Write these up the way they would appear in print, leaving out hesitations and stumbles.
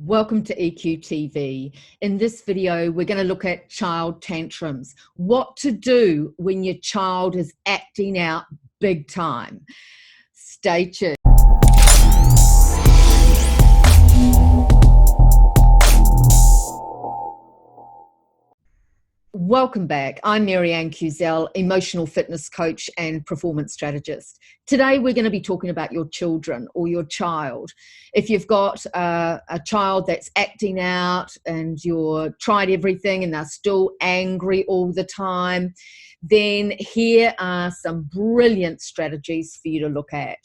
Welcome to EQTV. In this video, we're going to look at child tantrums. What to do when your child is acting out big time. Stay tuned. Welcome back. I'm MaryAnne Quezel, emotional fitness coach and performance strategist. Today, we're going to be talking about your children or your child. If you've got a child that's acting out and you've tried everything and they're still angry all the time, then here are some brilliant strategies for you to look at.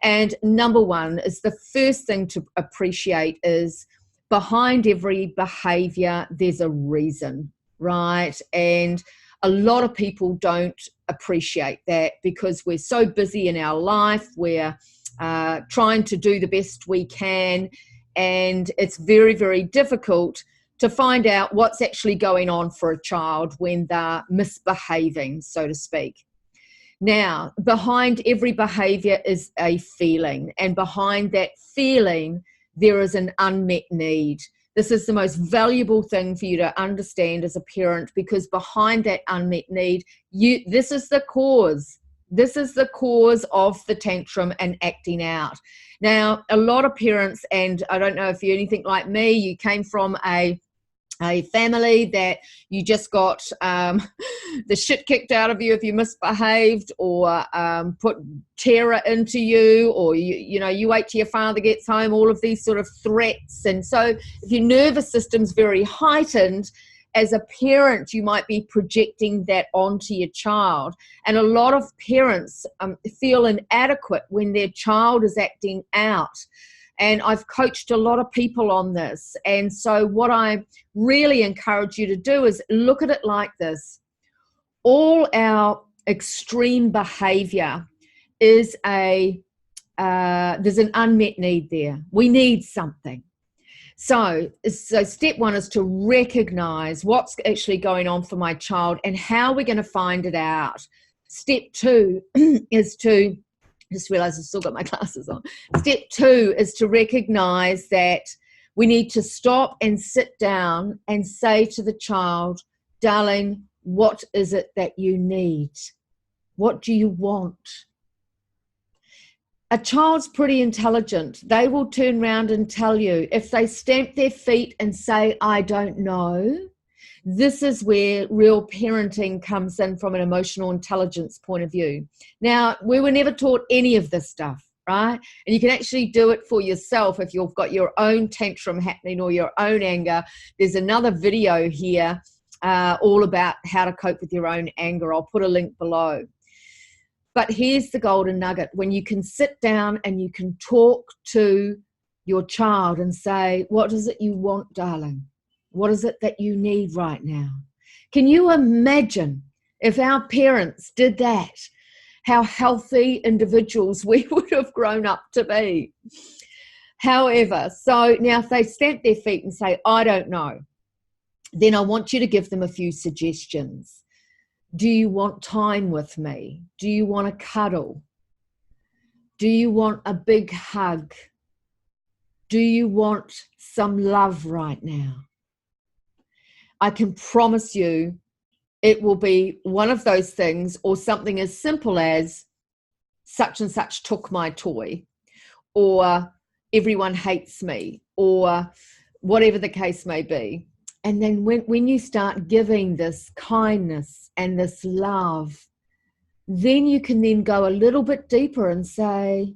And number one is the first thing to appreciate is behind every behavior, there's a reason. Right? And a lot of people don't appreciate that because we're so busy in our life. We're trying to do the best we can. And it's very, very difficult to find out what's actually going on for a child when they're misbehaving, so to speak. Now, behind every behavior is a feeling. And behind that feeling, there is an unmet need. This is the most valuable thing for you to understand as a parent, because behind that unmet need, this is the cause. This is the cause of the tantrum and acting out. Now, a lot of parents, and I don't know if you're anything like me, you came from a family that you just got the shit kicked out of you if you misbehaved, or put terror into you, or you wait till your father gets home, all of these sort of threats. And so if your nervous system's very heightened, as a parent, you might be projecting that onto your child. And a lot of parents feel inadequate when their child is acting out. And I've coached a lot of people on this. And so what I really encourage you to do is look at it like this. All our extreme behavior is there's an unmet need there. We need something. So step one is to recognize what's actually going on for my child and how we're going to find it out. Step two is to just realized I've still got my glasses on. Step two is to recognize that we need to stop and sit down and say to the child, darling, what is it that you need? What do you want? A child's pretty intelligent. They will turn around and tell you. If they stamp their feet and say, I don't know, this is where real parenting comes in from an emotional intelligence point of view. Now, we were never taught any of this stuff, right? And you can actually do it for yourself if you've got your own tantrum happening or your own anger. There's another video here all about how to cope with your own anger. I'll put a link below. But here's the golden nugget. When you can sit down and you can talk to your child and say, what is it you want, darling? What is it that you need right now? Can you imagine if our parents did that, how healthy individuals we would have grown up to be? However, so now if they stamp their feet and say, I don't know, then I want you to give them a few suggestions. Do you want time with me? Do you want a cuddle? Do you want a big hug? Do you want some love right now? I can promise you it will be one of those things, or something as simple as such and such took my toy, or everyone hates me, or whatever the case may be. And then when you start giving this kindness and this love, then you can then go a little bit deeper and say,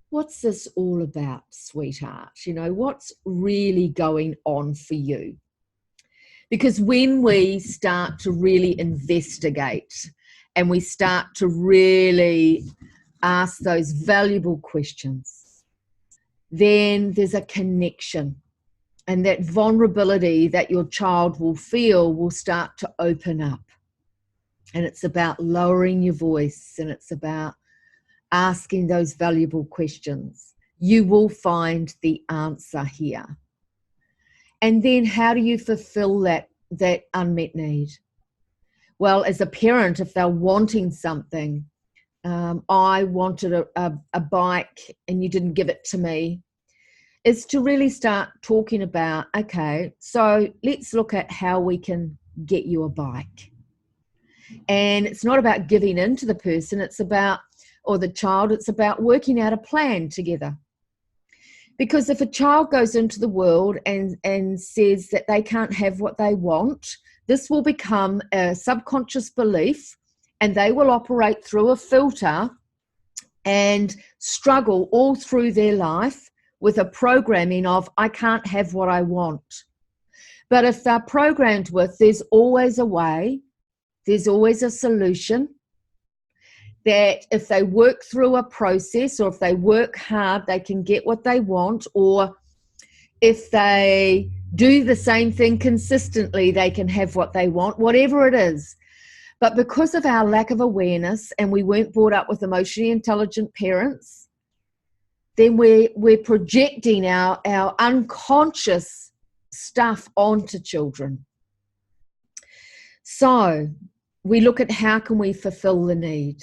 what's this all about, sweetheart? What's really going on for you? Because when we start to really investigate and we start to really ask those valuable questions, then there's a connection. And that vulnerability that your child will feel will start to open up. And it's about lowering your voice, and it's about asking those valuable questions. You will find the answer here. And then how do you fulfill that unmet need? Well, as a parent, if they're wanting something, I wanted a bike and you didn't give it to me. is to really start talking about, okay, so let's look at how we can get you a bike. And it's not about giving in to the person, it's about, or the child, it's about working out a plan together. Because if a child goes into the world and says that they can't have what they want, this will become a subconscious belief, and they will operate through a filter and struggle all through their life with a programming of, I can't have what I want. But if they're programmed with, there's always a way, there's always a solution, that if they work through a process, or if they work hard, they can get what they want, or if they do the same thing consistently, they can have what they want, whatever it is. But because of our lack of awareness, and we weren't brought up with emotionally intelligent parents, then we're projecting our unconscious stuff onto children. So we look at, how can we fulfill the need?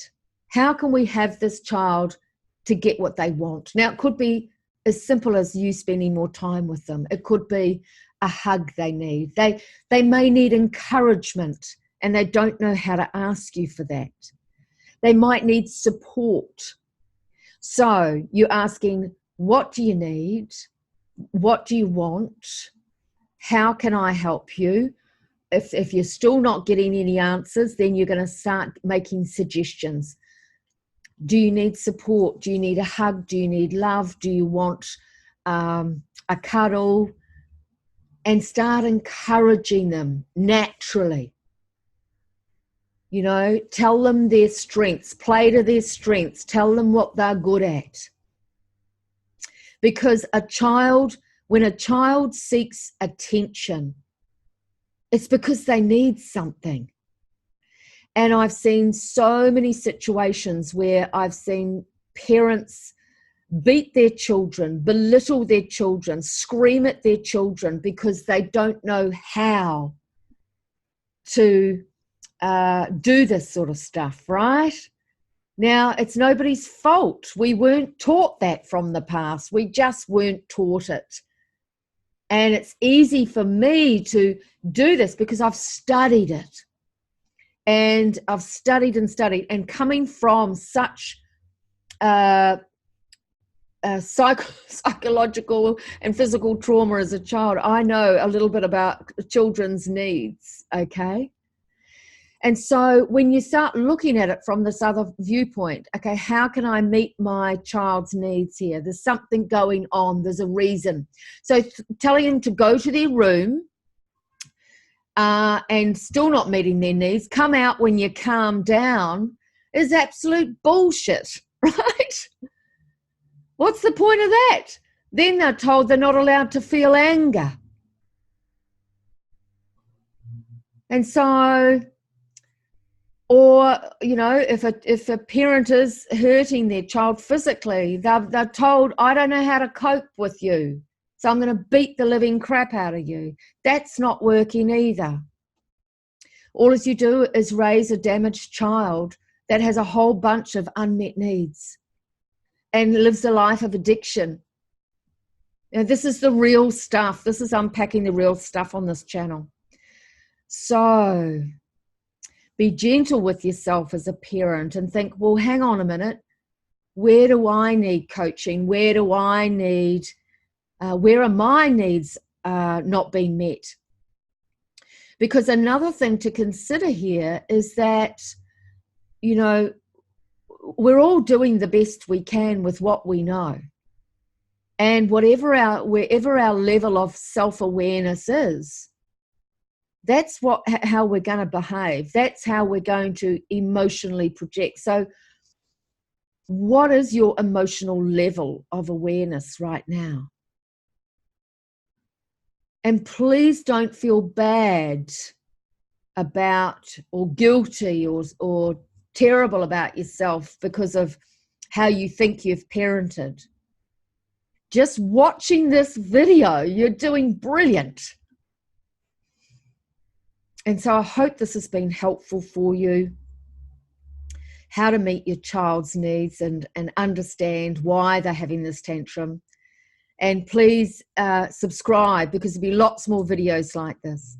How can we have this child to get what they want? Now, it could be as simple as you spending more time with them. It could be a hug they need. They may need encouragement, and they don't know how to ask you for that. They might need support. So you're asking, what do you need? What do you want? How can I help you? If you're still not getting any answers, then you're going to start making suggestions. Do you need support? Do you need a hug? Do you need love? Do you want a cuddle? And start encouraging them naturally. You know, tell them their strengths, play to their strengths, tell them what they're good at. Because when a child seeks attention, it's because they need something. And I've seen so many situations where I've seen parents beat their children, belittle their children, scream at their children because they don't know how to do this sort of stuff, right? Now, it's nobody's fault. We weren't taught that from the past. We just weren't taught it. And it's easy for me to do this because I've studied it. And I've studied and studied. And coming from such psychological and physical trauma as a child, I know a little bit about children's needs, okay? And so when you start looking at it from this other viewpoint, okay, how can I meet my child's needs here? There's something going on. There's a reason. So telling them to go to their room and still not meeting their needs, come out when you calm down, is absolute bullshit, right? What's the point of that? Then they're told they're not allowed to feel anger. And so, or, you know, if a parent is hurting their child physically, they're told, I don't know how to cope with you, so I'm going to beat the living crap out of you. That's not working either. All as you do is raise a damaged child that has a whole bunch of unmet needs and lives a life of addiction. Now, this is the real stuff. This is unpacking the real stuff on this channel. So be gentle with yourself as a parent and think, well, hang on a minute. Where do I need coaching? Where do I need, where are my needs not being met? Because another thing to consider here is that, you know, we're all doing the best we can with what we know. And wherever our level of self-awareness is, that's how we're going to behave. That's how we're going to emotionally project. So what is your emotional level of awareness right now? And please don't feel bad about or guilty or terrible about yourself because of how you think you've parented. Just watching this video, you're doing brilliant. And so I hope this has been helpful for you, how to meet your child's needs and understand why they're having this tantrum. And please subscribe, because there'll be lots more videos like this.